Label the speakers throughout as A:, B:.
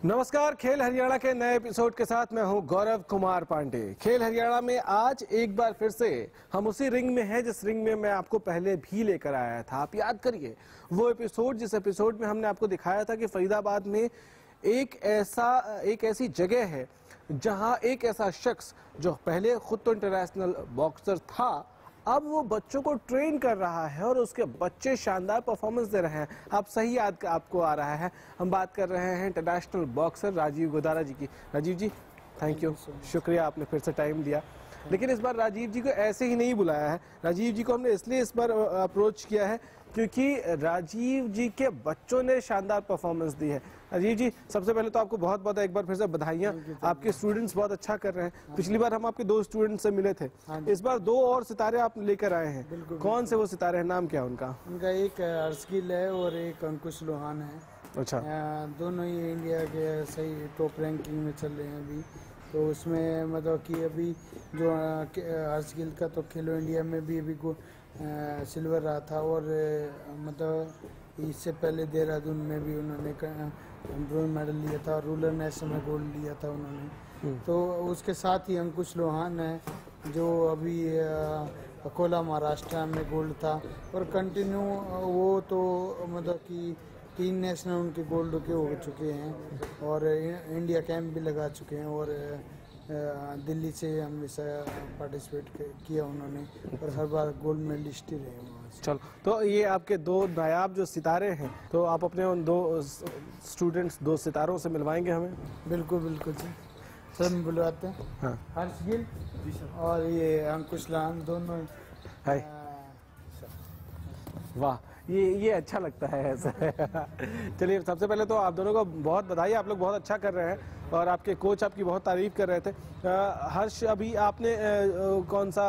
A: नमस्कार, खेल हरियाणा के नए एपिसोड के साथ मैं हूं गौरव कुमार पांडे। खेल हरियाणा में आज एक बार फिर से हम उसी रिंग में हैं जिस रिंग में मैं आपको पहले भी लेकर आया था। आप याद करिए वो एपिसोड, जिस एपिसोड में हमने आपको दिखाया था कि फरीदाबाद में एक ऐसी जगह है जहां एक ऐसा शख्स जो पहले खुद तो इंटरनेशनल बॉक्सर था, अब वो बच्चों को ट्रेन कर रहा है और उसके बच्चे शानदार परफॉर्मेंस दे रहे हैं। आप सही याद आपको आ रहा है, हम बात कर रहे हैं इंटरनेशनल बॉक्सर राजीव गोदारा जी की। राजीव जी, थैंक यू, शुक्रिया, आपने फिर से टाइम दिया। लेकिन इस बार राजीव जी को ऐसे ही नहीं बुलाया है। राजीव जी को हमने इसलिए इस बार अप्रोच किया है क्योंकि राजीव जी के बच्चों ने शानदार परफॉर्मेंस दी है। राजीव जी, सबसे पहले तो आपको बहुत बहुत एक बार फिर से बधाइयाँ। आपके स्टूडेंट्स बहुत अच्छा कर रहे हैं। पिछली बार हम आपके 2 स्टूडेंट्स से मिले थे, इस बार 2 और सितारे आप लेकर आए हैं। कौन से वो सितारे हैं, नाम क्या उनका?
B: उनका एक हर्षगिल है और एक अंकुश लोहान है।
A: अच्छा,
B: दोनों ही इंडिया के सही टॉप रैंकिंग में चल रहे हैं अभी। तो उसमें मतलब कि अभी जो हर्षगिल का तो खेलो इंडिया में भी अभी सिल्वर रहा था, और मतलब इससे पहले देहरादून में भी उन्होंने ब्रोंज मेडल लिया था, रूरल नेशनल में गोल्ड लिया था उन्होंने। तो उसके साथ ही अंकुश लोहान है जो अभी अकोला महाराष्ट्र में गोल्ड था, और कंटिन्यू वो तो मतलब कि 3 नेशनल उनके गोल्ड के हो चुके हैं और इंडिया कैंप भी लगा चुके हैं, और दिल्ली से हमेशा पार्टिसिपेट किया उन्होंने, और हर बार गोल्ड मेडलिस्ट ही रहे वहाँ से।
A: चलो, तो ये आपके 2 नायाब जो सितारे हैं, तो आप अपने उन 2 स्टूडेंट्स, 2 सितारों से मिलवाएंगे हमें?
B: बिल्कुल बिल्कुल जी, सर बुलवाते हैं।
A: हाँ,
B: हर्षगिल और ये अंकुश लोहान दोनों।
A: वाह, ये अच्छा लगता है ऐसा। चलिए, सबसे पहले तो आप दोनों को बहुत बधाई, आप लोग बहुत अच्छा कर रहे हैं और आपके कोच आपकी बहुत तारीफ कर रहे थे। हर्ष, अभी आपने कौन सा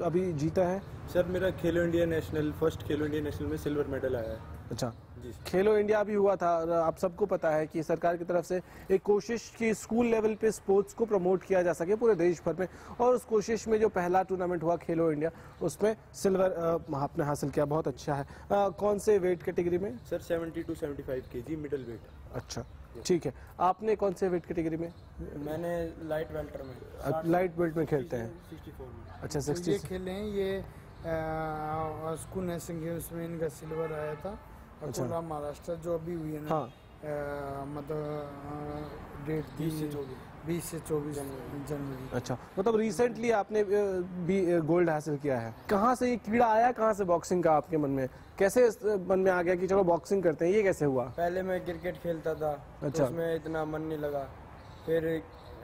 A: अभी जीता है?
C: सर, मेरा खेलो इंडिया नेशनल, फर्स्ट खेलो इंडिया नेशनल में सिल्वर मेडल आया है।
A: अच्छा
C: जी,
A: खेलो इंडिया भी हुआ था। आप सबको पता है कि सरकार की तरफ से एक कोशिश की स्कूल लेवल पे स्पोर्ट्स को प्रमोट किया जा सके पूरे देश भर में, और उस कोशिश में जो पहला टूर्नामेंट हुआ खेलो इंडिया, उसमें सिल्वर आपने हासिल किया, बहुत अच्छा है। कौन से वेट कैटेगरी में?
C: Sir 70 to 75 kg middle wait.
A: अच्छा, ठीक है। आपने कौन से वेट कैटेगरी में?
C: मैंने लाइट वेल्टर में,
A: लाइट बेल्ट में खेलते हैं।
C: 64 में।
A: अच्छा,
B: तो
A: 60
B: ये खेले हैं, ये स्कूल नेशनल गेम्स में इनका सिल्वर आया था।
A: अच्छा,
B: अकोला महाराष्ट्र जो अभी हुई है ना,
A: हाँ,
B: मतलब डेट 20 से 24 जनवरी।
A: अच्छा, मतलब रिसेंटली आपने भी गोल्ड हासिल किया है। कहाँ से ये कीड़ा आया, कहाँ से बॉक्सिंग का आपके मन में, कैसे मन में आ गया कि चलो बॉक्सिंग करते हैं? ये कैसे हुआ?
C: पहले मैं क्रिकेट खेलता था,
A: अच्छा,
C: तो उसमें इतना मन नहीं लगा। फिर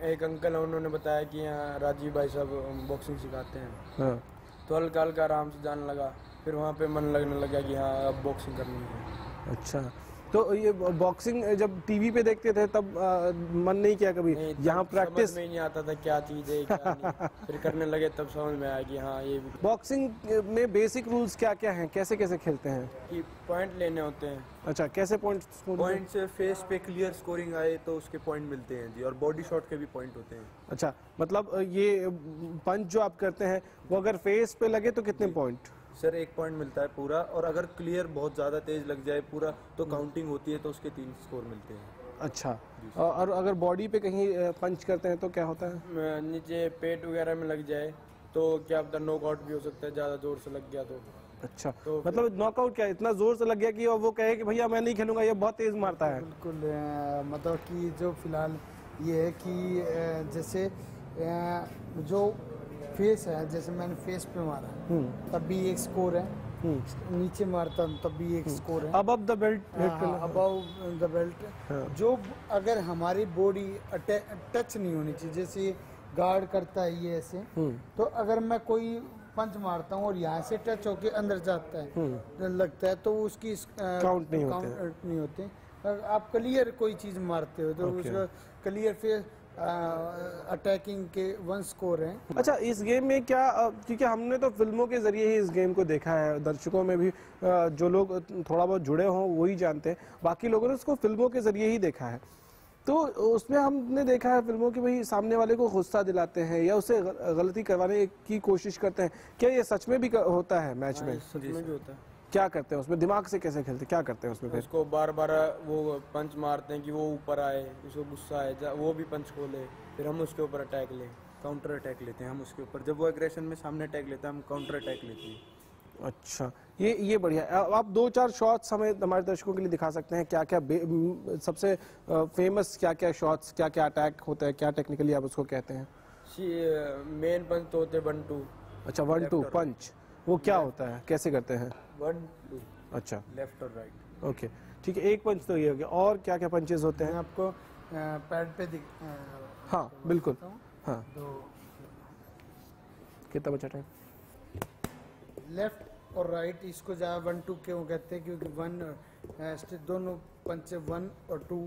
C: एक अंकल है, उन्होंने बताया कि यहाँ राजीव भाई साहब बॉक्सिंग सिखाते हैं।
A: हाँ,
C: तो हल्का हल्का आराम से जाने लगा। फिर वहाँ पे मन लगने लगा कि हाँ अब बॉक्सिंग करनी है।
A: अच्छा, तो ये बॉक्सिंग जब टीवी पे देखते थे तब मन नहीं किया कभी यहाँ प्रैक्टिस?
C: समझ में नहीं आता था क्या चीज़ है क्या नहीं। फिर करने लगे तब समझ में आया कि हाँ ये भी।
A: बॉक्सिंग में बेसिक रूल्स क्या क्या हैं, कैसे कैसे खेलते हैं?
C: कि पॉइंट लेने होते हैं।
A: अच्छा, कैसे पॉइंट
C: से फेस पे क्लियर स्कोरिंग आए तो उसके पॉइंट मिलते हैं जी, और बॉडी शॉट के भी पॉइंट होते हैं।
A: अच्छा, मतलब ये पंच जो आप करते हैं वो अगर फेस पे लगे तो कितने पॉइंट?
C: सर 1 पॉइंट मिलता है पूरा, और अगर क्लियर बहुत ज़्यादा तेज लग जाए पूरा तो काउंटिंग होती है, तो उसके 3 स्कोर मिलते हैं।
A: अच्छा, और अगर बॉडी पे कहीं पंच करते हैं तो क्या होता है?
C: नीचे पेट वगैरह में लग जाए तो क्या पता नॉकआउट भी हो सकता है, ज़्यादा जोर से लग गया तो।
A: अच्छा,
C: तो
A: मतलब नॉकआउट क्या, इतना जोर से लग गया कि वो कहे कि भैया मैं नहीं खेलूंगा, ये बहुत तेज मारता है?
B: बिल्कुल, मतलब कि जो फिलहाल ये है कि जैसे जो फेस है, जैसे मैंने फेस पे मारा तब भी 1 स्कोर है, नीचे मारता हूँ तब भी 1 स्कोर है।
A: Above the belt,
B: above the belt, जो अगर हमारी बॉडी टच नहीं होनी चाहिए, जैसे गार्ड करता है ये ऐसे, तो अगर मैं कोई पंच मारता हूँ और यहाँ से टच होके अंदर जाता है लगता है तो उसकी
A: काउंट नहीं होते।
B: आप क्लियर कोई चीज मारते हो तो उसका क्लियर फिर अटैकिंग के 1 स्कोर है।
A: अच्छा, इस गेम में क्या, क्योंकि हमने तो फिल्मों के जरिए ही इस गेम को देखा है, दर्शकों में भी जो लोग थोड़ा बहुत जुड़े हों वही जानते हैं, बाकी लोगों ने इसको फिल्मों के जरिए ही देखा है। तो उसमें हमने देखा है फिल्मों की भाई सामने वाले को गुस्सा दिलाते हैं या उसे गलती करवाने की कोशिश करते हैं। क्या ये सच में भी होता है मैच में?
C: सच में भी होता है।
A: क्या करते हैं उसमें, दिमाग से कैसे खेलते हैं, क्या करते हैं उसमें फिर?
D: उसको बार बार वो पंच मारते हैं कि वो ऊपर आए, उसको गुस्सा आए, वो भी पंच खोले, फिर हम उसके ऊपर अटैक लें, काउंटर अटैक लेते हैं हम उसके ऊपर। जब वो एग्रेशन में सामने अटैक लेता है हम काउंटर अटैक लेते हैं।
A: अच्छा, ये बढ़िया है। आप 2-4 शॉट्स हमें हमारे दर्शकों के लिए दिखा सकते हैं, क्या क्या सबसे फेमस क्या क्या शॉट्स, क्या क्या अटैक होता है, क्या टेक्निकली आप उसको कहते हैं?
D: मेन पंच तो होते 1-2।
A: अच्छा, 1-2 पंच, वो क्या होता है, कैसे करते हैं?
D: 1-2,
A: अच्छा,
D: लेफ्ट और राइट।
A: ओके ठीक है, एक पंच तो ये हो गया, और क्या क्या पंचेस होते
B: मैं
A: हैं?
B: आपको पैड पे
A: हाँ बिल्कुल, हाँ।
B: तो
A: कितना बचा टाइम?
B: लेफ्ट और राइट इसको ज़्यादा 1-2 क्यों कहते हैं, क्योंकि 1 दोनों पंच 1 और 2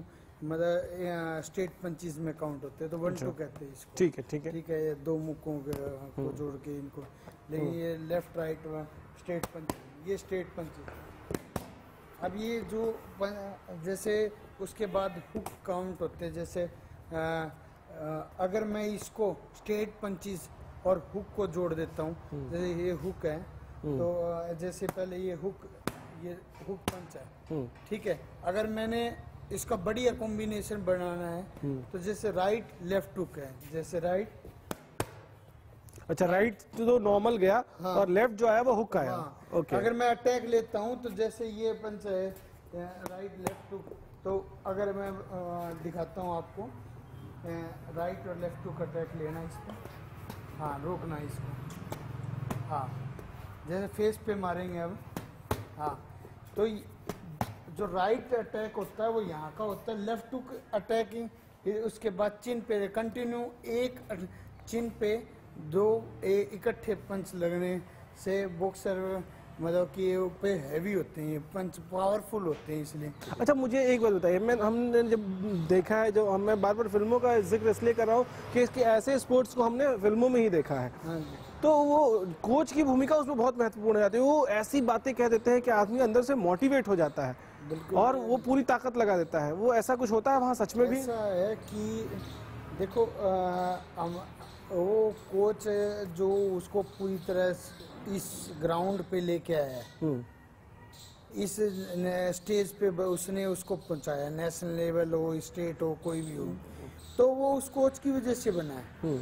B: मतलब स्टेट पंचेस में काउंट होते हैं, तो 1-2 कहते हैं इसको।
A: ठीक है ठीक है।
B: ठीक है, ये दो मुक्कों को जोड़ के इनको, लेकिन ये लेफ्ट राइट स्टेट पंच, ये स्टेट पंच। अब ये जो जैसे उसके बाद हुक काउंट होते हैं, जैसे अगर मैं इसको स्टेट पंचेस और हुक को जोड़ देता हूँ, जैसे ये हुक है तो जैसे पहले ये हुक पंच है, ठीक है। अगर मैंने इसका बढ़िया कॉम्बिनेशन बनाना है तो जैसे राइट लेफ्ट हुक है, जैसे राइट,
A: अच्छा राइट तो नॉर्मल गया,
B: हाँ,
A: और लेफ्ट जो है वो हुक आया।
B: हाँ,
A: ओके।
B: अगर मैं अटैक लेता हूँ तो जैसे ये पंच है राइट लेफ्ट हुक, तो अगर मैं दिखाता हूँ आपको, राइट और लेफ्ट हुक अटैक लेना इसको, हाँ रोकना इसको, हाँ जैसे फेस पे मारेंगे अब, हाँ तो जो राइट अटैक होता है वो यहाँ का होता है, लेफ्ट हुक अटैकिंग, फिर उसके बाद चिन पे कंटिन्यू, एक चिन पे 2 इकट्ठे पंच लगने से बॉक्सर मतलब कि पे हैवी होते हैं, पंच पावरफुल होते हैं इसलिए।
A: अच्छा मुझे एक बात बताइए, हमने जब देखा है, जो मैं बार बार फिल्मों का जिक्र इसलिए कर रहा हूँ कि इसके ऐसे स्पोर्ट्स को हमने फिल्मों में ही देखा है,
B: हाँ,
A: तो वो कोच की भूमिका उसमें बहुत महत्वपूर्ण हो जाती है। वो ऐसी बातें कह देते हैं कि आदमी अंदर से मोटिवेट हो जाता है और वो पूरी ताकत लगा देता है। वो ऐसा कुछ होता है वहाँ सच में भी?
B: ऐसा है कि देखो वो कोच जो उसको पूरी तरह इस ग्राउंड पे लेके आया है, इस स्टेज पे उसने उसको पहुंचाया, नेशनल लेवल हो, स्टेट हो, कोई भी हो, तो वो उस कोच की वजह से बना है।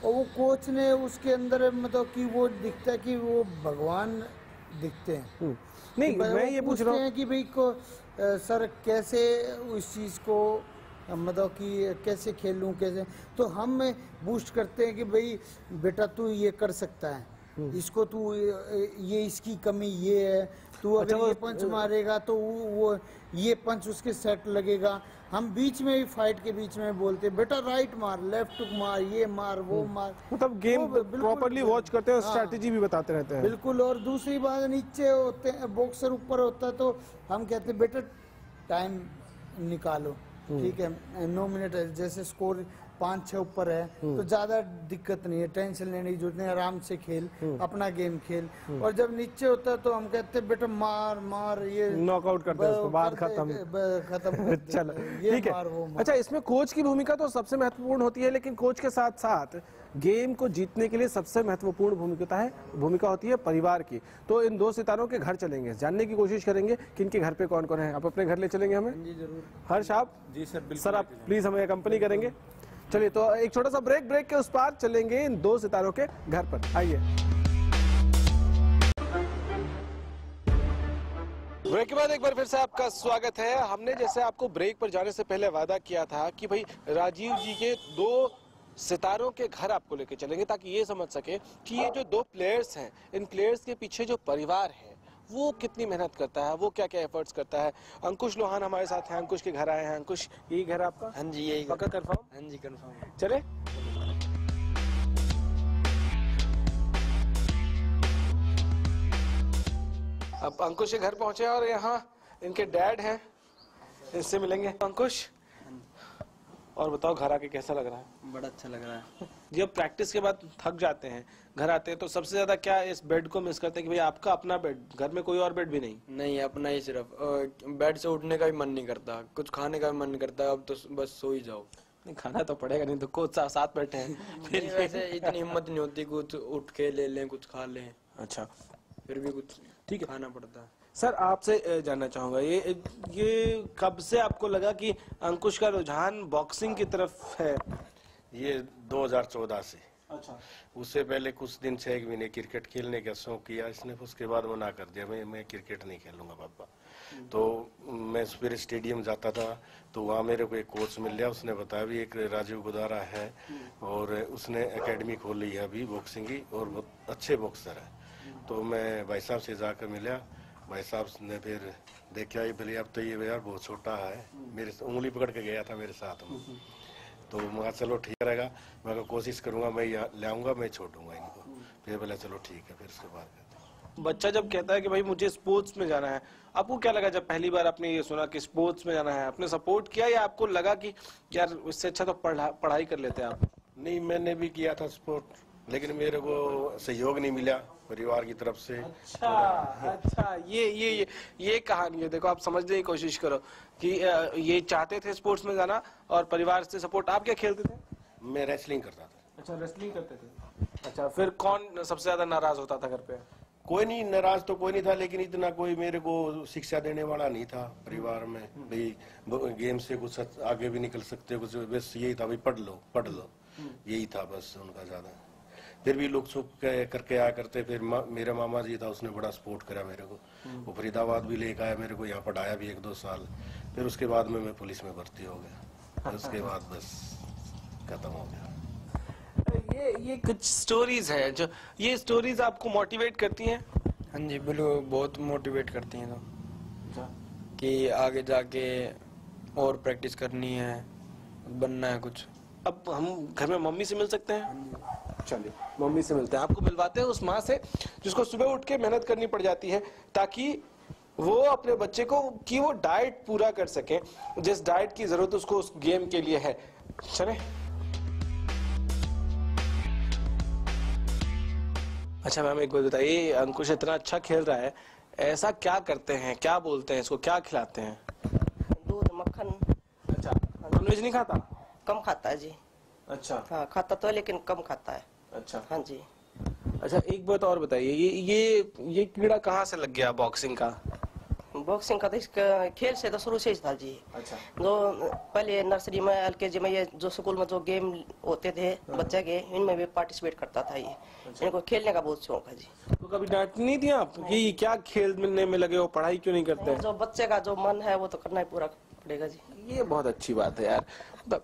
B: और वो कोच ने उसके अंदर मतलब कि वो दिखता है कि वो भगवान दिखते हैं।
A: नहीं मैं ये पूछ रहा हूँ
B: कि भाई को सर कैसे उस चीज़ को मतलब कि कैसे खेलूं, कैसे, तो हम बूस्ट करते हैं कि भाई बेटा तू ये कर सकता है, इसको तू ये इसकी कमी ये है, तू अगर ये पंच मारेगा तो वो ये पंच उसके सेट लगेगा। हम बीच में भी फाइट के बीच में बोलते हैं बेटा राइट मार, लेफ्ट मार, ये मार, वो मार,
A: मतलब गेम प्रॉपर्ली वॉच करते हैं और स्ट्रैटेजी भी बताते रहते हैं।
B: बिल्कुल। और दूसरी बात, नीचे होते हैं बॉक्सर, ऊपर होता है तो हम कहते हैं बेटा टाइम निकालो, ठीक है 9 मिनट है, जैसे स्कोर 5-6 ऊपर है तो ज्यादा दिक्कत नहीं है, टेंशन लेने की जरूरत नहीं, आराम से खेल, अपना गेम खेल। और जब नीचे होता है तो हम कहते हैं बेटा मार मार, ये
A: नॉकआउट करते हैं उसको, बात खत्म। चलो ठीक है। अच्छा इसमें कोच की भूमिका तो सबसे महत्वपूर्ण होती है, लेकिन कोच के साथ साथ गेम को जीतने के लिए सबसे महत्वपूर्ण भूमिका होती है परिवार की। तो इन 2 सितारों के घर चलेंगे, जानने की कोशिश करेंगे कि इनके घर पे कौन कौन है। आप अपने घर ले चलेंगे हमें?
D: जी जरूर।
A: हर्ष आप?
C: जी सर बिल्कुल।
A: सर आप प्लीज हमें कंपनी करेंगे। चलिए तो एक छोटा सा ब्रेक के उस पार चलेंगे इन 2 सितारों के घर पर। आइए। ब्रेक के बाद एक बार फिर से आपका स्वागत है। हमने जैसे आपको ब्रेक पर जाने से पहले वादा किया था कि भाई राजीव जी के 2 सितारों के घर आपको लेके चलेंगे, ताकि ये समझ सके कि ये जो 2 प्लेयर्स हैं, इन प्लेयर्स के पीछे जो परिवार है वो कितनी मेहनत करता है, वो क्या क्या एफर्ट्स करता है। अंकुश लोहान हमारे साथ हैं, अंकुश के घर आए हैं। अंकुश यही घर आपका?
D: हाँ जी यही।
A: पक्का कंफर्म?
D: हाँ जी कंफर्म।
A: चले। अब अंकुश के घर पहुंचे और यहाँ इनके डैड हैं, इनसे मिलेंगे। अंकुश और बताओ घर आके कैसा लग रहा है?
D: बड़ा अच्छा लग रहा है।
A: जब प्रैक्टिस के बाद थक जाते हैं, घर आते हैं, तो सबसे ज्यादा क्या इस बेड को मिस करते हैं कि भाई आपका अपना बेड, घर में कोई और बेड भी नहीं?
D: नहीं अपना ही सिर्फ, बेड से उठने का भी मन नहीं करता, कुछ खाने का भी मन नहीं करता, अब तो बस सो ही जाओ।
A: नहीं खाना तो पड़ेगा, नहीं तो कोच साथ बैठे हैं।
D: फिर वैसे इतनी हिम्मत नहीं होती कुछ उठ के ले लें, कुछ खा लें।
A: अच्छा
D: फिर भी कुछ
A: ठीक है।
D: खाना पड़ता है।
A: सर आपसे जानना चाहूंगा ये कब से आपको लगा कि अंकुश का रुझान बॉक्सिंग की तरफ है?
E: ये 2014 से।
A: अच्छा।
E: उससे पहले कुछ दिन 6 महीने क्रिकेट खेलने का शौक किया इसने, उसके बाद मना कर दिया, मैं क्रिकेट नहीं खेलूंगा पापा। तो मैं फिर स्टेडियम जाता था तो वहाँ मेरे को एक कोच मिल गया, उसने बताया भी एक राजीव गुदारा है और उसने एकेडमी खोली है अभी बॉक्सिंग की और बहुत अच्छे बॉक्सर है। तो मैं भाई साहब से जाकर मिला, भाई साहब ने फिर देखा ये भले अब तो ये यार बहुत छोटा है, मेरे उंगली पकड़ के गया था मेरे साथ में। तो मैं कहा चलो ठीक रहेगा, मैं कोशिश करूंगा, मैं ले आऊंगा, मैं छोड़ूंगा इनको। फिर बोला चलो ठीक है। फिर उसके बाद
A: बच्चा जब कहता है कि भाई मुझे स्पोर्ट्स में जाना है, आपको क्या लगा जब पहली बार आपने ये सुना कि स्पोर्ट्स में जाना है? आपने सपोर्ट किया या आपको लगा कि यार इससे अच्छा तो पढ़ाई कर लेते हैं आप?
E: नहीं, मैंने भी किया था स्पोर्ट, लेकिन मेरे को सहयोग नहीं मिला परिवार की तरफ से।
A: अच्छा, ये कहानी है। देखो आप समझने की कोशिश करो कि ये चाहते थे स्पोर्ट्स में जाना और परिवार से सपोर्ट। आप क्या खेलते थे?
E: मैं रेसलिंग करता था।
A: अच्छा, रेसलिंग करते थे। अच्छा, फिर कौन सबसे ज्यादा नाराज होता था घर पे?
E: कोई नहीं, नाराज तो कोई नहीं था, लेकिन इतना कोई मेरे को शिक्षा देने वाला नहीं था परिवार में, भाई गेम से कुछ आगे भी निकल सकते, कुछ बस यही था भाई पढ़ लो, यही था बस उनका ज्यादा। फिर भी लोग छुप करके आया करते। फिर मेरा मामा जी था, उसने बड़ा सपोर्ट करा मेरे को, वो फरीदाबाद भी लेकर आया मेरे को, यहाँ पढ़ाया भी 1-2 साल। फिर उसके बाद में मैं पुलिस में भर्ती हो गया, उसके बाद बस खत्म हो गया।
A: ये कुछ स्टोरीज हैं जो ये स्टोरीज आपको मोटिवेट करती हैं?
D: हाँ जी बिल्कुल, बहुत मोटिवेट करती हैं। तो कि आगे जाके और प्रैक्टिस करनी है, बनना है कुछ।
A: अब हम घर में मम्मी से मिल सकते हैं? चलिए मम्मी से मिलते हैं। आपको मिलवाते हैं उस माँ से जिसको सुबह उठ के मेहनत करनी पड़ जाती है ताकि वो अपने बच्चे को कि वो डाइट पूरा कर सके, जिस डाइट की जरूरत उसको उस गेम के लिए है। चले। अच्छा मैम, एक बात बताइए, अंकुश इतना अच्छा खेल रहा है, ऐसा क्या करते हैं, क्या बोलते हैं इसको, क्या खिलाते हैं?
F: दूध, मक्खन।
A: अच्छा, नॉनवेज नहीं खाता?
F: कम खाता है जी।
A: अच्छा।
F: हाँ, खाता तो है लेकिन कम खाता है।
A: अच्छा।
F: हाँ जी।
A: अच्छा, एक बात और बताइए, ये कीड़ा कहाँ से लग गया बॉक्सिंग का?
F: बॉक्सिंग का तो इसका खेल से तो शुरू से ही था जी।
A: अच्छा।
F: जो पहले नर्सरी में, एलकेजी में, ये जो स्कूल में जो गेम होते थे बच्चे के, इनमें भी पार्टिसिपेट करता था ये। इनको खेलने का बहुत शौक है जी।
A: तो कभी डांट नहीं दिया आप कि क्या खेल मिलने में लगे हो, पढ़ाई क्यों नहीं करते?
F: जो बच्चे का जो मन है वो तो करना ही पूरा पड़ेगा जी।
A: ये बहुत अच्छी बात है यार।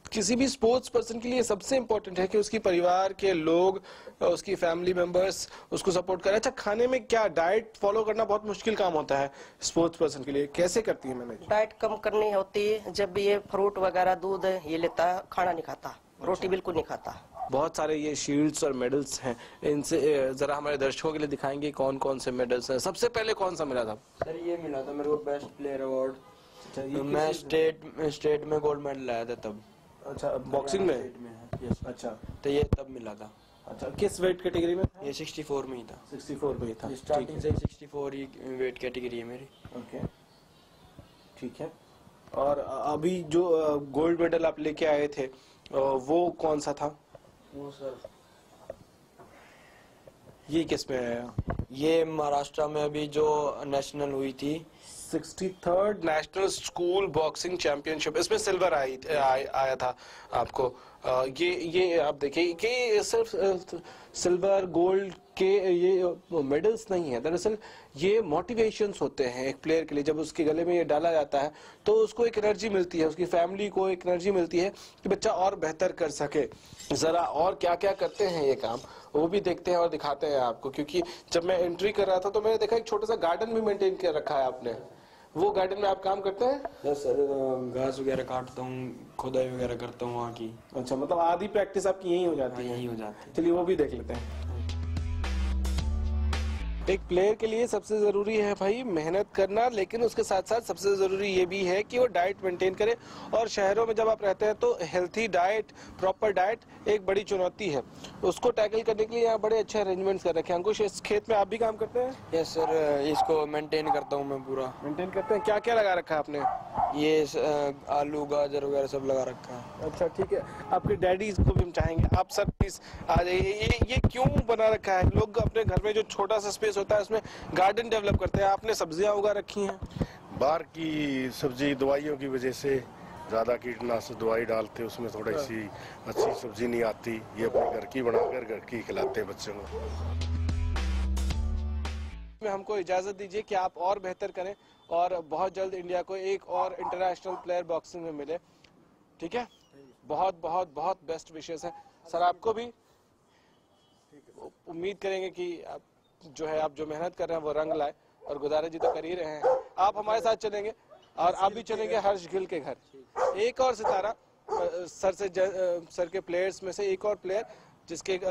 A: किसी भी स्पोर्ट्स पर्सन के लिए सबसे इम्पोर्टेंट है कि उसकी परिवार के लोग, उसकी फैमिली मेंबर्स उसको सपोर्ट करें। अच्छा, खाने में क्या डाइट फॉलो करना बहुत मुश्किल काम होता है स्पोर्ट्स पर्सन के लिए, कैसे करती है मैनेज?
F: डाइट कम करनी होती है, जब भी ये फ्रूट वगैरह दूध ये लेता है, खाना नहीं खाता, रोटी बिल्कुल नहीं खाता।
A: बहुत सारे ये शील्ड्स और मेडल्स हैं, इनसे जरा हमारे दर्शकों के लिए दिखाएंगे कौन कौन से मेडल्स हैं। सबसे पहले कौन सा मिला था?
D: सर ये मिला था मेरे को बेस्ट प्लेयर अवार्ड। मैं स्टेट में गोल्ड मेडल लाया था तब।
A: अच्छा, बॉक्सिंग में?
D: यस।
A: अच्छा,
D: तो ये तब मिला था।
A: अच्छा, किस वेट कैटेगरी में?
D: ये 64 में ही था।
A: 64 में ही था।
D: स्टार्टिंग से 64 ही वेट कैटेगरी है मेरी।
A: ओके, ठीक है। और अभी जो गोल्ड मेडल आप लेके आए थे वो कौन सा था?
D: वो सर
A: ये किस में आया?
D: ये महाराष्ट्र में अभी जो नेशनल हुई थी,
A: 63rd national school boxing championship, इसमें सिल्वर आया था आपको। ये आप देखिए कि सिर्फ सिल्वर गोल्ड के ये मेडल्स नहीं है, दरअसल ये मोटिवेशंस होते हैं एक प्लेयर के लिए। जब उसके गले में ये डाला जाता है तो उसको एक एनर्जी मिलती है, उसकी फैमिली को एक एनर्जी मिलती है कि बच्चा और बेहतर कर सके। जरा और क्या क्या करते हैं ये काम वो भी देखते हैं और दिखाते हैं आपको, क्योंकि जब मैं एंट्री कर रहा था तो मैंने देखा एक छोटा सा गार्डन भी मेंटेन कर रखा है आपने। वो गार्डन में आप काम करते हैं?
D: यस सर, घास वगैरह काटता हूँ, खुदाई वगैरह करता हूँ वहाँ की।
A: अच्छा, मतलब आधी प्रैक्टिस आपकी यहीं हो जाती है?
D: यहीं हो जाती है।
A: चलिए वो भी देख लेते हैं। एक प्लेयर के लिए सबसे जरूरी है भाई मेहनत करना, लेकिन उसके साथ साथ सबसे जरूरी ये भी है कि वो डाइट मेंटेन करे। और शहरों में जब आप रहते हैं तो हेल्थी डाइट, प्रॉपर डाइट एक बड़ी चुनौती है। उसको टैकल करने के लिए यहाँ बड़े अच्छे अरेंजमेंट्स कर रखे हैं। अंकुश, इस खेत में आप भी काम करते हैं?
D: यस सर, इसको मेंटेन करता हूँ मैं पूरा।
A: मेंटेन करते हैं? क्या क्या लगा रखा है आपने?
D: ये आलू गाजर वगैरह सब लगा रखा है।
A: अच्छा ठीक है, आपके डैडी को भी हम चाहेंगे आप सर प्लीज आ जाइए। ये क्यों बना रखा है? लोग अपने घर में जो छोटा सा स्पेस होता है उसमें गार्डन डेवलप करते हैं, आपने सब्जियां उगा रखी हैं।
E: बाहर की सब्जी दवाइयों की वजह से ज्यादा कीटनाशक दवाई डालते, उसमें थोड़ी सी अच्छी सब्जी नहीं आती। ये अपने घर की बनाकर घर की खिलाते हैं बच्चों को।
A: हमको इजाजत दीजिए कि आप और बेहतर करें और बहुत जल्द इंडिया को एक और इंटरनेशनल प्लेयर बॉक्सिंग में मिले। ठीक है, बहुत बहुत बहुत बेस्ट विशेस है सर। आपको भी उम्मीद करेंगे कि आप जो मेहनत कर रहे हैं वो रंग लाए, और गुजारा जी तो कर ही रहे हैं। आप हमारे साथ चलेंगे और आप भी चलेंगे हर्ष गिल के घर। एक और सितारा सर के प्लेयर्स में से एक और प्लेयर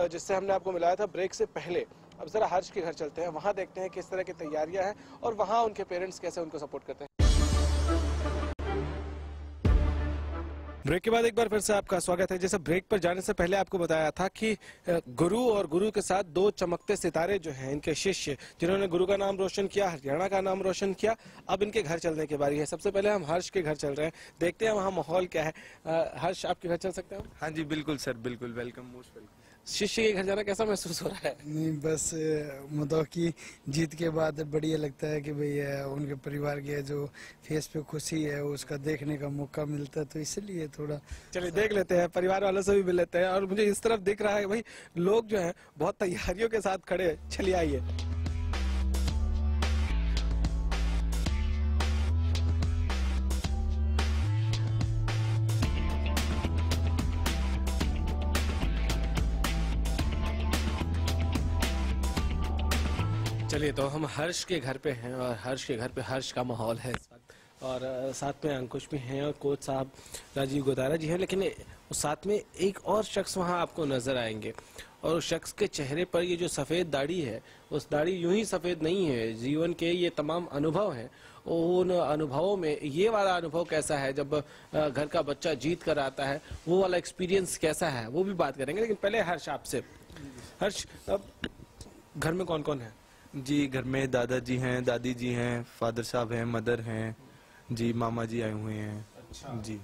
A: जिससे हमने आपको मिलाया था ब्रेक से पहले। अब जरा हर्ष के घर चलते हैं, वहां देखते हैं किस तरह की तैयारियां हैं और वहां उनके पेरेंट्स कैसे उनको सपोर्ट करते हैं। ब्रेक के बाद एक बार फिर से आपका स्वागत है। जैसे ब्रेक पर जाने से पहले आपको बताया था कि गुरु और गुरु के साथ दो चमकते सितारे जो हैं, इनके शिष्य जिन्होंने गुरु का नाम रोशन किया, हरियाणा का नाम रोशन किया, अब इनके घर चलने की बारी है। सबसे पहले हम हर्ष के घर चल रहे हैं, देखते हैं वहाँ माहौल क्या है। हर्ष, आपके घर चल सकते हैं?
D: हाँ जी बिल्कुल सर, बिल्कुल वेलकम, मोस्ट वेलकम।
A: शिष्य के घर जाना कैसा महसूस हो रहा है?
B: नहीं बस मतलब कि जीत के बाद बढ़िया लगता है कि भाई उनके परिवार की जो फेस पे खुशी है उसका देखने का मौका मिलता है, तो इसलिए थोड़ा।
A: चलिए देख लेते हैं, परिवार वालों से भी मिल लेते हैं। और मुझे इस तरफ दिख रहा है भाई लोग जो हैं बहुत तैयारियों के साथ खड़े हैं। चलिए आइए। चलिए, तो हम हर्ष के घर पे हैं और हर्ष के घर पे हर्ष का माहौल है इस वक्त, और साथ में अंकुश भी हैं और कोच साहब राजीव गोदारा जी हैं। लेकिन साथ में एक और शख्स वहाँ आपको नजर आएंगे, और उस शख्स के चेहरे पर ये जो सफेद दाढ़ी है, उस दाढ़ी यूं ही सफेद नहीं है। जीवन के ये तमाम अनुभव हैं, उन अनुभवों में ये वाला अनुभव कैसा है जब घर का बच्चा जीत कर आता है, वो वाला एक्सपीरियंस कैसा है, वो भी बात करेंगे। लेकिन पहले हर्ष आपसे। हर्ष, अब घर में कौन कौन है?
D: जी, घर में दादाजी हैं, दादी जी हैं, फादर साहब हैं, मदर हैं जी, मामा जी आए हुए हैं। अच्छा जी।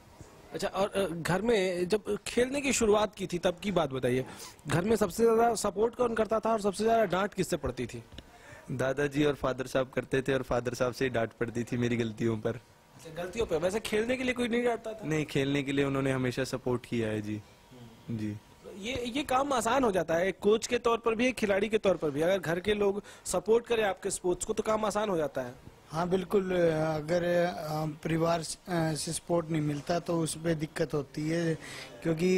A: अच्छा, और घर में जब खेलने की शुरुआत की थी तब की बात बताइए। घर में सबसे ज्यादा सपोर्ट कौन करता था और सबसे ज्यादा डांट किससे पड़ती थी?
D: दादाजी और फादर साहब करते थे, और फादर साहब से ही डांट पड़ती थी मेरी गलतियों पर।
A: गलतियों पे? वैसे खेलने के लिए कोई नहीं डांटता था?
D: नहीं, खेलने के लिए उन्होंने हमेशा सपोर्ट किया है जी। जी,
A: ये काम आसान हो जाता है, एक कोच के तौर पर भी, एक खिलाड़ी के तौर पर भी। अगर घर के लोग सपोर्ट करें आपके स्पोर्ट्स को तो काम आसान हो जाता है।
B: हाँ बिल्कुल, अगर परिवार से सपोर्ट नहीं मिलता तो उस पर दिक्कत होती है, क्योंकि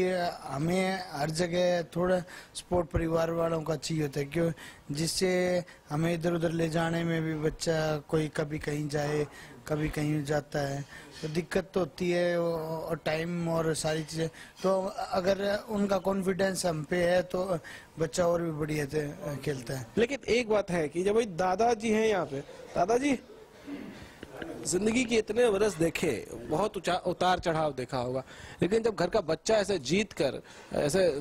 B: हमें हर जगह थोड़ा सपोर्ट परिवार वालों का चाहिए होता है, क्यों जिससे हमें इधर उधर ले जाने में भी बच्चा कोई कभी कहीं जाए कभी कहीं जाता है तो दिक्कत तो होती है, और टाइम और सारी चीज़ें। तो अगर उनका कॉन्फिडेंस हम पे है तो बच्चा और भी बढ़िया से खेलता है।
A: लेकिन एक बात है कि जब भाई दादाजी हैं यहाँ पे, दादाजी जिंदगी के इतने बरस देखे, बहुत उतार चढ़ाव देखा होगा, लेकिन जब घर का बच्चा ऐसे जीत कर, ऐसे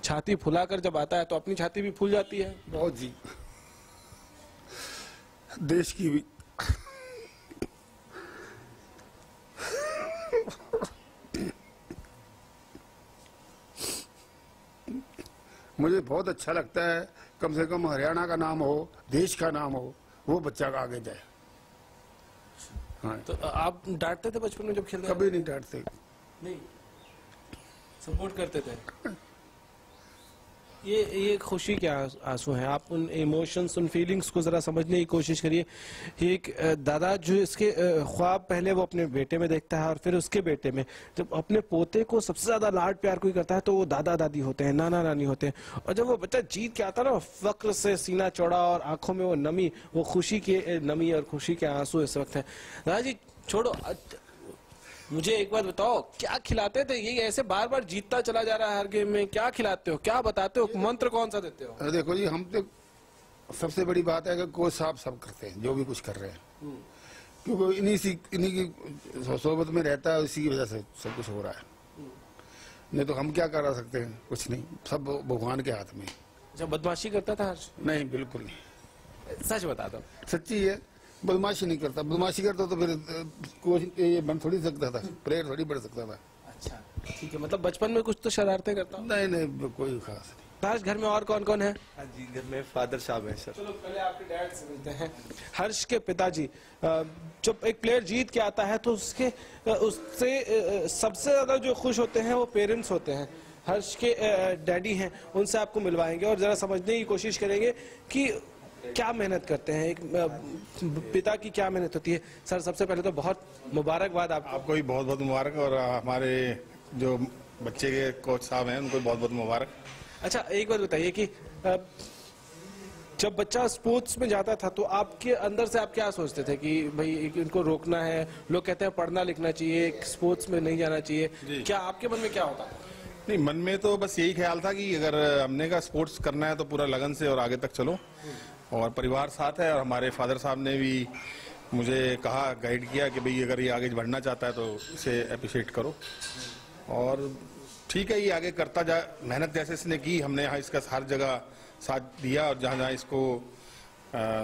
A: छाती फुलाकर जब आता है तो अपनी छाती भी फूल जाती है।
G: बहुत जी, देश की भी। मुझे बहुत अच्छा लगता है, कम से कम हरियाणा का नाम हो, देश का नाम हो, वो बच्चा का आगे जाए। हाँ।
A: तो आप डांटते थे बचपन में जब खेलते?
G: कभी नहीं डांटते।
A: नहीं, सपोर्ट करते थे। ये खुशी के आंसू हैं। आप उन इमोशंस, उन फीलिंग्स को जरा समझने की कोशिश करिए। एक दादा जो इसके ख्वाब पहले वो अपने बेटे में देखता है और फिर उसके बेटे में। जब अपने पोते को सबसे ज्यादा लाड प्यार कोई करता है तो वो दादा दादी होते हैं, नाना नानी होते हैं। और जब वो बच्चा जीत के आता है ना, फक्र से सीना चौड़ा और आंखों में वो नमी, वो खुशी की नमी और खुशी के आंसू इस वक्त है। दादा जी छोड़ो, मुझे एक बात बताओ, क्या खिलाते थे? ये ऐसे बार बार जीतता चला जा रहा है हर गेम में, क्या खिलाते हो, क्या बताते हो, मंत्र कौन सा देते हो?
G: देखो जी, हम तो सबसे बड़ी बात है कि कोच साहब सब करते हैं जो भी कुछ कर रहे हैं, क्योंकि इन्हीं की सोबत में रहता है, इसी की वजह से सब कुछ हो रहा है। नहीं तो हम क्या करा सकते हैं, कुछ नहीं, सब भगवान के हाथ में।
A: जब बदमाशी करता था हर्ष?
G: नहीं, बिल्कुल नहीं,
A: सच बता दो।
G: सच्ची है, बदमाशी नहीं करता। बदमाशी करता तो फिर कोच ये बन थोड़ी सकता था, प्लेयर थोड़ी बढ़ सकता था।
A: अच्छा ठीक है, मतलब बचपन में कुछ तो शरारतें करता हूँ?
G: नहीं, कोई खास नहीं।
A: हर्ष घर में और कौन कौन है?
C: हाँ जी, घर में फादर साहब हैं सर।
A: चलो पहले आपके डैड से मिलते हैं। हर्ष के पिताजी, जब एक प्लेयर जीत के आता है तो उससे सबसे ज्यादा जो खुश होते हैं वो पेरेंट्स होते हैं। हर्ष के डैडी हैं, उनसे आपको मिलवाएंगे और जरा समझने की कोशिश करेंगे कि क्या मेहनत करते हैं, एक पिता की क्या मेहनत होती है। सर सबसे पहले तो बहुत मुबारकबाद
H: आपको भी बहुत बहुत मुबारक, और हमारे जो बच्चे के कोच साहब हैं उनको बहुत बहुत मुबारक।
A: अच्छा एक बात बताइए कि जब बच्चा स्पोर्ट्स में जाता था तो आपके अंदर से आप क्या सोचते थे कि भाई इनको रोकना है, लोग कहते हैं पढ़ना लिखना चाहिए, स्पोर्ट्स में नहीं जाना चाहिए, क्या आपके मन में क्या होता?
H: नहीं, मन में तो बस यही ख्याल था कि अगर हमने का स्पोर्ट्स करना है तो पूरा लगन से और आगे तक चलो, और परिवार साथ है। और हमारे फादर साहब ने भी मुझे कहा, गाइड किया कि भाई अगर ये आगे बढ़ना चाहता है तो इसे अप्रिशिएट करो, और ठीक है ये आगे करता जा। मेहनत जैसे इसने की, हमने यहाँ इसका हर जगह साथ दिया, और जहाँ जहाँ इसको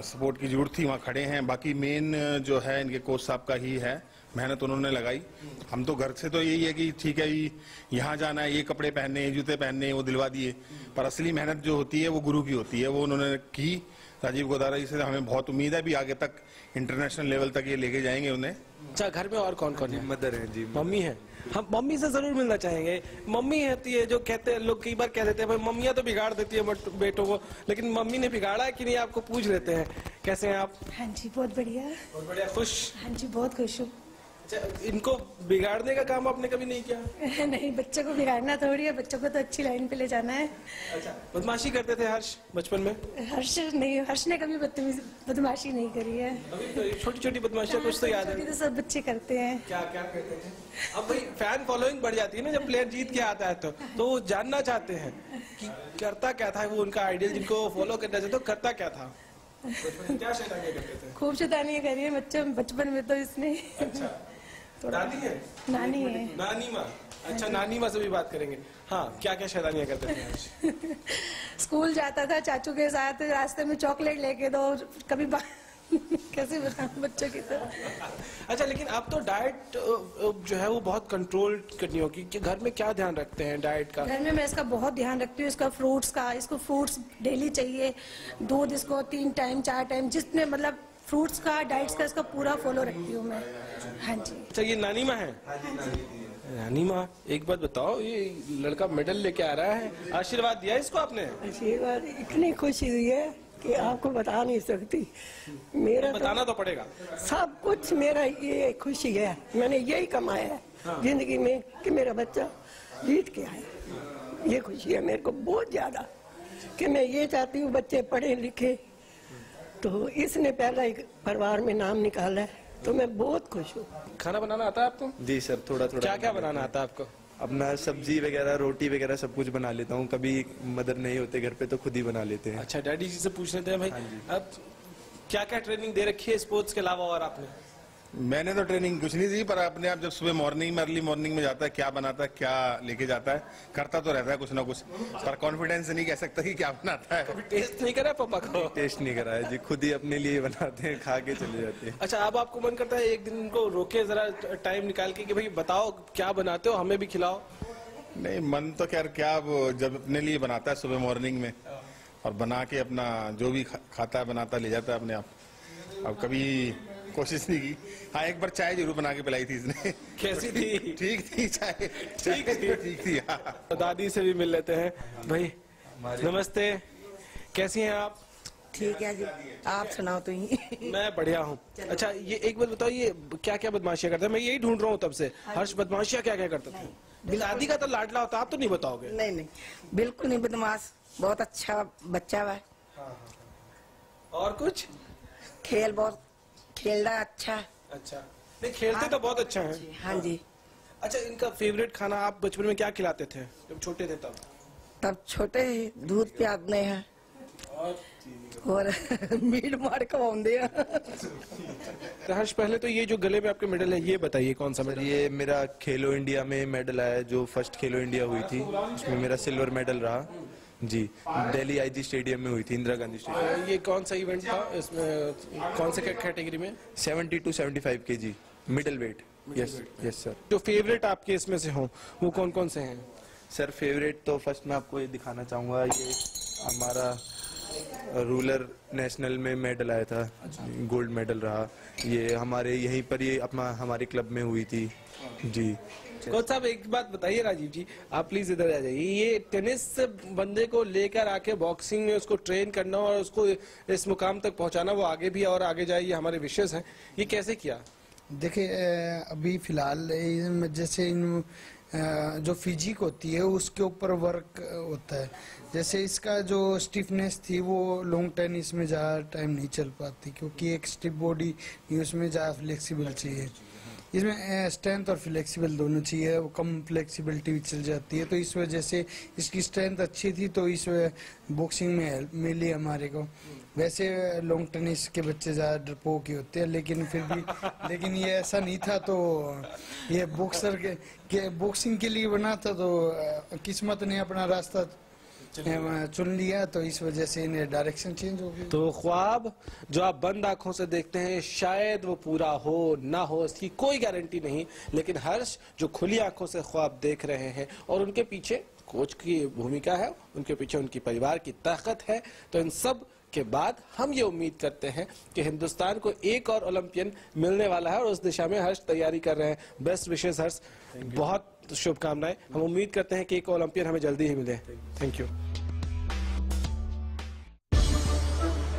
H: सपोर्ट की जरूरत थी वहाँ खड़े हैं। बाकी मेन जो है इनके कोच साहब का ही है, मेहनत उन्होंने लगाई। हम तो घर से तो यही है कि ठीक है यहाँ जाना है, ये कपड़े पहनने, ये जूते पहनने, वो दिलवा दिए, पर असली मेहनत जो होती है वो गुरु की होती है, वो उन्होंने की। राजीव गोदारा जी से हमें बहुत उम्मीद है भी आगे तक इंटरनेशनल लेवल तक ये लेके जाएंगे उन्हें।
A: अच्छा घर में और कौन कौन है?
C: मदर है जी,
A: मम्मी है। हम मम्मी से जरूर मिलना चाहेंगे। मम्मी होती है जो कहते हैं लोग, कई बार कह देते हैं भाई मम्मियाँ तो बिगाड़ देती है बेटों को, लेकिन मम्मी ने बिगाड़ा है कि नहीं आपको पूछ लेते हैं। कैसे हैं आप?
I: हाँ जी बहुत बढ़िया।
A: बहुत बढ़िया, खुश?
I: हाँ जी बहुत खुश हूँ।
A: इनको बिगाड़ने का काम आपने कभी नहीं किया?
I: नहीं, बच्चों को बिगाड़ना थोड़ी है, बच्चों को तो अच्छी लाइन पे ले जाना है।
A: अच्छा, बदमाशी करते थे हर्ष बचपन में?
I: हर्ष नहीं, हर्ष ने कभी बदमाशी नहीं करी है।
A: छोटी छोटी बदमाशियाँ कुछ तो याद है?
I: तो सब बच्चे करते हैं।
A: क्या क्या करते थे? अब भाई फैन फॉलोइंग बढ़ जाती है ना जब प्लेयर जीत के आता है, तो वो जानना चाहते हैं कि करता क्या था वो, उनका आइडियल जिनको फॉलो करना चाहते तो करता क्या था? क्या शैतानियाँ करते थे?
I: खूब शैतानियाँ करी है बचपन में तो इसने।
A: अच्छा, दादी है?
I: नानी है।
A: नानी माँ? अच्छा, नानी माँ से भी बात करेंगे। हाँ, क्या क्या शैतानियाँ करते थे?
I: स्कूल जाता था चाचू के साथ, रास्ते में चॉकलेट लेके दो, कभी कैसे बताऊं बच्चों की तो।
A: अच्छा, लेकिन आप तो डाइट जो है वो बहुत कंट्रोल करनी होगी, कि घर में क्या ध्यान रखते हैं डाइट का?
I: घर में मैं इसका बहुत ध्यान रखती हूँ, इसका फ्रूट्स का, इसको फ्रूट्स डेली चाहिए, दूध इसको 3 टाइम 4 टाइम, जितने मतलब फ्रूट्स का, डाइट्स का इसका पूरा फॉलो रखती हूँ मैं। हाँ जी।
A: अच्छा, ये नानी माँ है? नानी माँ, एक बात बताओ, ये लड़का मेडल लेके आ रहा है, आशीर्वाद दिया इसको आपने?
J: आशीर्वाद, इतनी खुशी हुई है कि आपको बता नहीं सकती। मेरा
A: बताना तो पड़ेगा।
J: सब कुछ मेरा ये खुशी है, मैंने यही कमाया है जिंदगी में कि मेरा बच्चा जीत के आए। ये खुशी है मेरे को बहुत ज्यादा, कि मैं ये चाहती हूँ बच्चे पढ़े लिखे, तो इसने पहला ही परिवार में नाम निकाला है, तो मैं बहुत खुश हूँ।
A: खाना बनाना आता है आपको?
C: जी सर, थोड़ा थोड़ा।
A: क्या क्या बनाना आता है आपको?
C: अपना सब्जी वगैरह, रोटी वगैरह सब कुछ बना लेता हूँ। कभी मदर नहीं होते घर पे तो खुद ही बना लेते हैं।
A: अच्छा, डैडी जी से पूछ लेते हैं भाई। अब क्या क्या ट्रेनिंग दे रखी है स्पोर्ट्स के अलावा और आपने?
H: मैंने तो ट्रेनिंग कुछ नहीं दी, पर अपने आप जब सुबह मॉर्निंग में, अर्ली मॉर्निंग में जाता है, क्या बनाता है, क्या लेके जाता है, करता तो रहता है कुछ ना कुछ, पर कॉन्फिडेंस नहीं कह सकता कि क्या बनाता है।
A: कभी टेस्ट नहीं करा पापा को?
C: टेस्ट नहीं करा है जी, खुद ही अपने लिए बनाते हैं, खा के चले जाते हैं।
A: अच्छा, अब आपको मन करता है एक दिन उनको रोके, जरा टाइम निकाल के कि भाई बताओ क्या बनाते हो, हमें भी खिलाओ?
H: नहीं, मन तो खैर क्या, जब अपने लिए बनाता है सुबह मॉर्निंग में, और बना के अपना जो भी खाता है बनाता ले जाता है अपने आप। अब कभी कोशिश नहीं की। हाँ, एक बार चाय जरूर बना के पिलाई थी इसने।
A: कैसी थी?
H: ठीक थी चाय, ठीक थी। हाँ।
A: दादी से भी मिल लेते हैं। भाई नमस्ते, कैसी हैं आप?
J: ठीक है जी, आप सुनाओ तो ही।
A: मैं बढ़िया हूँ। अच्छा, ये एक बात बताओ, ये क्या क्या बदमाशियाँ करते हैं? मैं यही ढूंढ रहा हूँ तब से। हर्ष बदमाशियाँ क्या क्या करते थे? दादी का तो लाडला होता, आप तो नहीं बताओगे?
J: नहीं, बिल्कुल नहीं बदमाश, बहुत अच्छा बच्चा है।
A: और कुछ?
J: खेल बहुत खेलना अच्छा।
A: अच्छा, नहीं खेलते तो बहुत अच्छा है।
J: हाँ जी।
A: अच्छा, इनका फेवरेट खाना आप बचपन में क्या खिलाते थे जब छोटे थे? तब
J: छोटे ही दूध पिलाते हैं। और मीट मार खवाਉਂਦੇ ਆ।
A: तो हर्ष, पहले तो ये जो गले में आपके मेडल है, ये बताइए कौन सा मेडल?
D: ये मेरा खेलो इंडिया में मेडल आया, जो फर्स्ट खेलो इंडिया हुई थी उसमें मेरा सिल्वर मेडल रहा जी। दिल्ली आईजी स्टेडियम में हुई थी, इंदिरा गांधी स्टेडियम।
A: ये कौन सा इवेंट था? इसमें कौन से कैटेगरी में?
D: 70 to 75 kg middle weight. Yes sir.
A: जो फेवरेट आपके इसमें से हो वो कौन कौन से हैं?
D: सर फेवरेट तो फर्स्ट मैं आपको ये दिखाना चाहूँगा, ये हमारा रूरल नेशनल में मेडल आया था, गोल्ड मेडल रहा। ये हमारे यहीं पर, ये अपना हमारे क्लब में हुई थी जी।
A: कोच साहब, एक बात बताइए, राजीव जी आप प्लीज इधर आ जाइए। ये टेनिस से बंदे को लेकर आके बॉक्सिंग में उसको ट्रेन करना और उसको इस मुकाम तक पहुंचाना, वो आगे भी और आगे जाए, ये हमारे विशेष हैं, ये कैसे किया?
B: देखिए अभी फिलहाल जैसे इन जो फिजिक होती है उसके ऊपर वर्क होता है। जैसे इसका जो स्टिफनेस थी वो लॉन्ग टेनिस में ज़्यादा टाइम नहीं चल पाती, क्योंकि एक स्टिफ बॉडी उसमें ज़्यादा फ्लेक्सिबल चाहिए। इसमें स्ट्रेंथ और फ्लेक्सिबल दोनों चाहिए, वो कम फ्लेक्सिबिलिटी भी चल जाती है। तो इस वजह से इसकी स्ट्रेंथ अच्छी थी, तो इस बॉक्सिंग में हेल्प मिली हमारे को। वैसे लॉन्ग टेनिस के बच्चे ज़्यादा डरपोक ही होते हैं, लेकिन फिर भी लेकिन ये ऐसा नहीं था, तो ये बॉक्सर के बॉक्सिंग के लिए बना था, तो किस्मत ने अपना रास्ता चुन लिया, तो इस वजह से इन्हें डायरेक्शन चेंज हो गई।
A: तो ख्वाब जो आप बंद आंखों से देखते हैं शायद वो पूरा हो ना हो, इसकी कोई गारंटी नहीं, लेकिन हर्ष जो खुली आंखों से ख्वाब देख रहे हैं और उनके पीछे कोच की भूमिका है, उनके पीछे उनकी परिवार की ताकत है, तो इन सब के बाद हम ये उम्मीद करते हैं कि हिंदुस्तान को एक और ओलंपियन मिलने वाला है और उस दिशा में हर्ष तैयारी कर रहे हैं। बेस्ट विशेष हर्ष, बहुत शुभकामनाएं। हम उम्मीद करते हैं कि एक ओलंपियन हमें जल्दी ही मिले। Thank you.